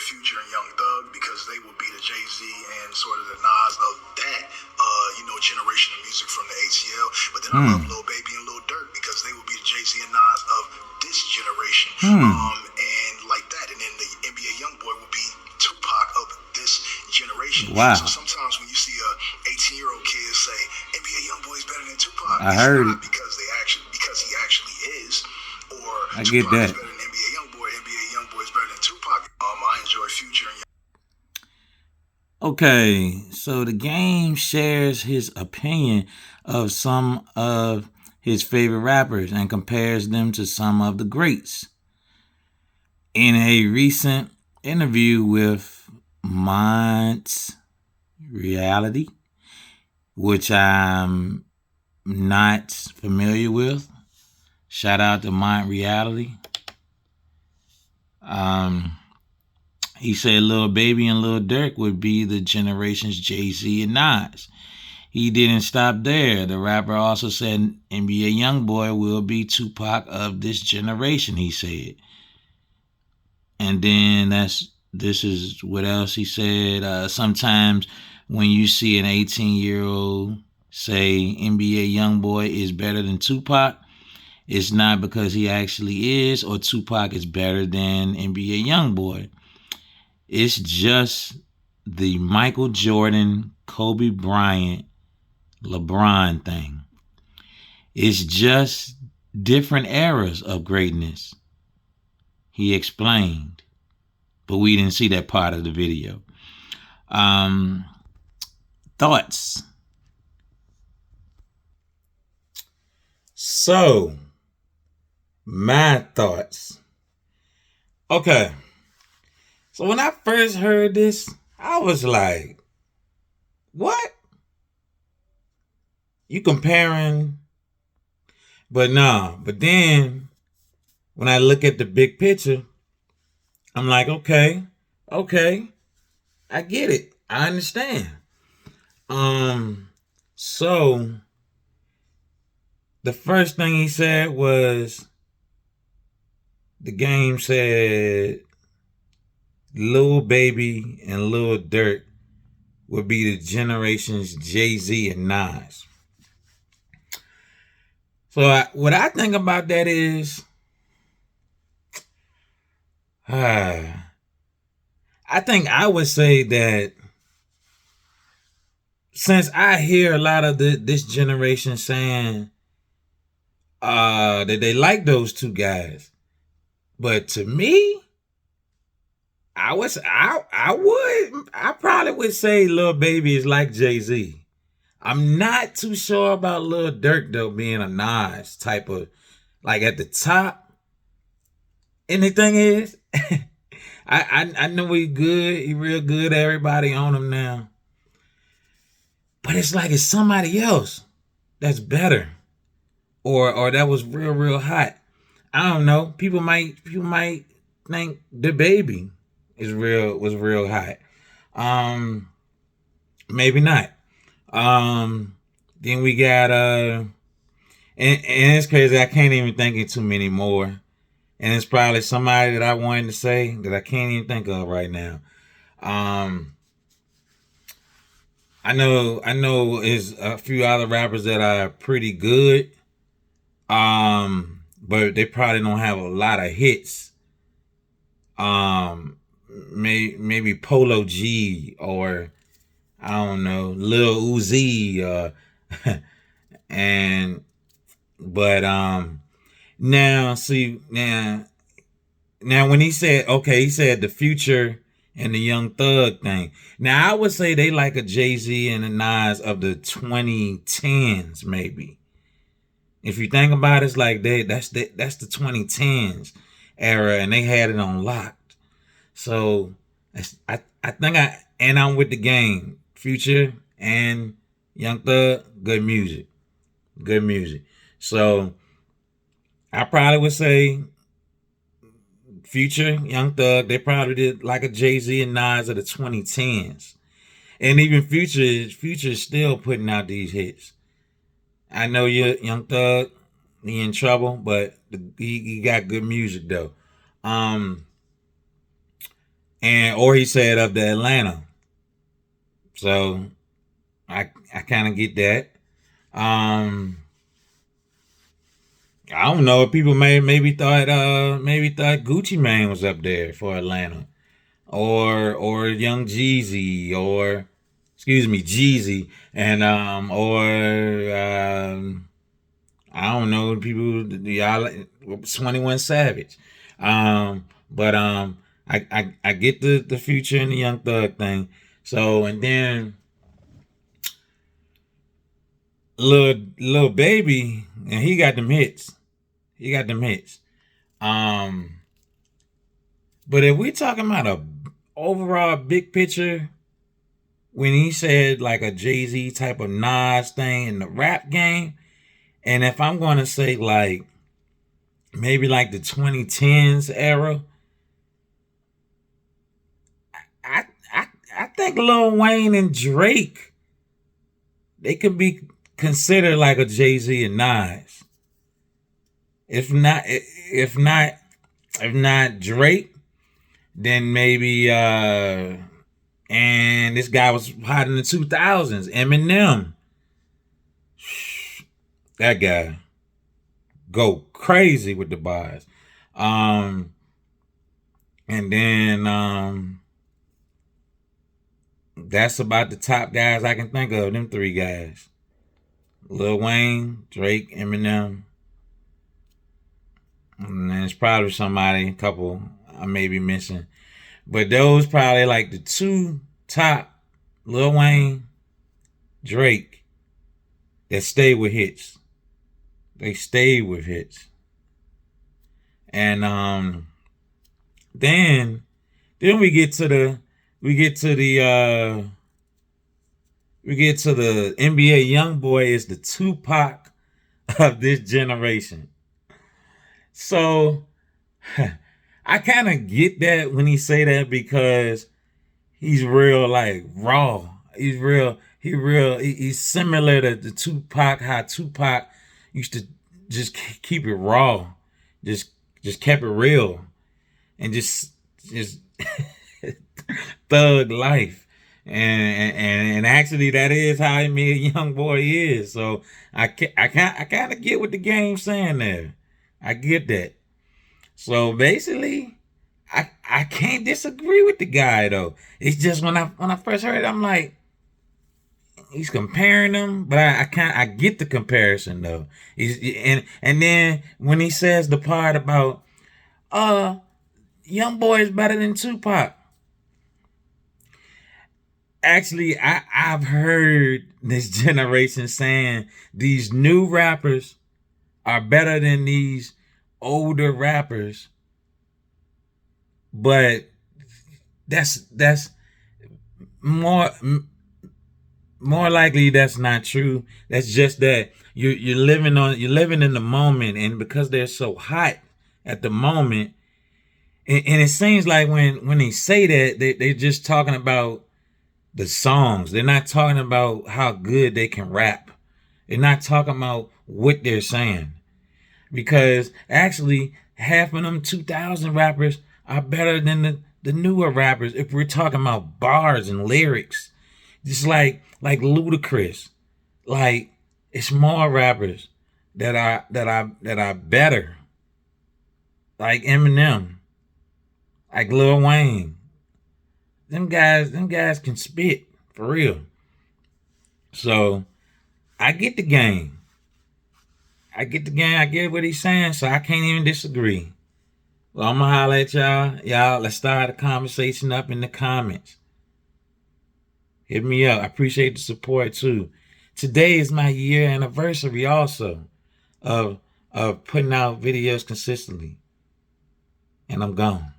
Future and Young Thug because they will be the Jay-Z and sort of the Nas of that, generation of music from the ATL. But then I love Lil Baby and Lil Durk because they will be the Jay-Z and Nas of this generation. And like that. And then the NBA YoungBoy will be Tupac of this generation. Wow. So sometimes when you see a 18-year-old kid say NBA YoungBoy is better than Tupac, I heard it. because he actually is, or I Tupac get that. is better than NBA YoungBoy is better than Tupac. I enjoy Future and Okay, so the game shares his opinion of some of his favorite rappers and compares them to some of the greats. In a recent interview with Mind's Reality, which I'm not familiar with, shout out to Mind Reality. He said Lil Baby and Lil Durk would be the generation's Jay-Z and Nas. He didn't stop there. The rapper also said NBA YoungBoy will be Tupac of this generation, he said. And then this is what else he said. Sometimes when you see an 18-year-old say NBA YoungBoy is better than Tupac, it's not because he actually is or Tupac is better than NBA YoungBoy. It's just the Michael Jordan, Kobe Bryant, LeBron thing. It's just different eras of greatness, he explained. But we didn't see that part of the video. Thoughts? So, my thoughts. Okay. So when I first heard this, I was like, what? You comparing? But nah. But then when I look at the big picture, I'm like, okay, I get it. I understand. So the first thing he said was the game said Lil Baby and Lil Durk would be the generation's Jay-Z and Nas. So what I think about that is, I think I would say that since I hear a lot of this generation saying that they like those two guys, but to me, I probably would say Lil Baby is like Jay-Z. I'm not too sure about Lil Durk though being a Nas type of, like at the top. And the thing is, I know he's good. He real good. Everybody on him now. But it's like it's somebody else that's better, or that was real hot. I don't know. People might think the Baby was real hot. Maybe not. Then we got and it's crazy. I can't even think of too many more. And it's probably somebody that I wanted to say that I can't even think of right now. I know is a few other rappers that are pretty good. But they probably don't have a lot of hits. Maybe Polo G, or I don't know, Lil Uzi, now when he said the Future and the Young Thug thing. Now I would say they like a Jay-Z and a Nas of the 2010s, maybe. If you think about it, it's like that's the 2010s era, and they had it on locked. So I think I'm with the game. Future and Young Thug, good music. So I probably would say Future, Young Thug, they probably did like a Jay-Z and Nas of the 2010s. And even Future is still putting out these hits. I know Young Thug, he in trouble, but he got good music though. And or he said of the Atlanta. So I kind of get that. I don't know. People maybe thought Gucci Mane was up there for Atlanta, or Young Jeezy, or excuse me, Jeezy, and I don't know, people, y'all, 21 Savage. But I get the Future and the Young Thug thing. So, and then little Baby, and he got them hits. He got them hits. Um, but if we talking about a overall big picture, when he said like a Jay-Z type of Nas thing in the rap game, and if I'm going to say like maybe like the 2010s era, I I I think Lil Wayne and Drake, they could be considered like a Jay-Z and Nas. If not, if not Drake, then maybe and this guy was hot in the 2000s, Eminem. That guy go crazy with the bars. Um, and then that's about the top guys I can think of. Them three guys: Lil Wayne, Drake, Eminem, and there's probably somebody, a couple I may be missing, but those probably like the two top. Lil Wayne, Drake, that stay with hits. They stay with hits, and then we get to the NBA YoungBoy is the Tupac of this generation. So I kind of get that when he say that, because he's real like raw. He's real. He's similar to Tupac. How Tupac used to just keep it raw, just kept it real, and just thug life. And actually, that is how me a young boy is. So I kind of get what the game's saying there. I get that. So basically, I can't disagree with the guy though. It's just when I first heard it, I'm like, he's comparing them, but I get the comparison though. And then when he says the part about Young Boy is better than Tupac. Actually, I've heard this generation saying these new rappers are better than these older rappers, but that's more likely that's not true. That's just that you're living in the moment, and because they're so hot at the moment, and it seems like when they say that, they're just talking about the songs. They're not talking about how good they can rap. They're not talking about what they're saying. Because actually, half of them 2000 rappers are better than the newer rappers if we're talking about bars and lyrics. Just like Ludacris. Like, it's more rappers that are better. Like Eminem. Like Lil Wayne. Them guys can spit for real. So I get the game. I get what he's saying, so I can't even disagree. Well, I'm gonna holler at y'all. Y'all, let's start a conversation up in the comments. Hit me up. I appreciate the support too. Today is my year anniversary also of putting out videos consistently. And I'm gone.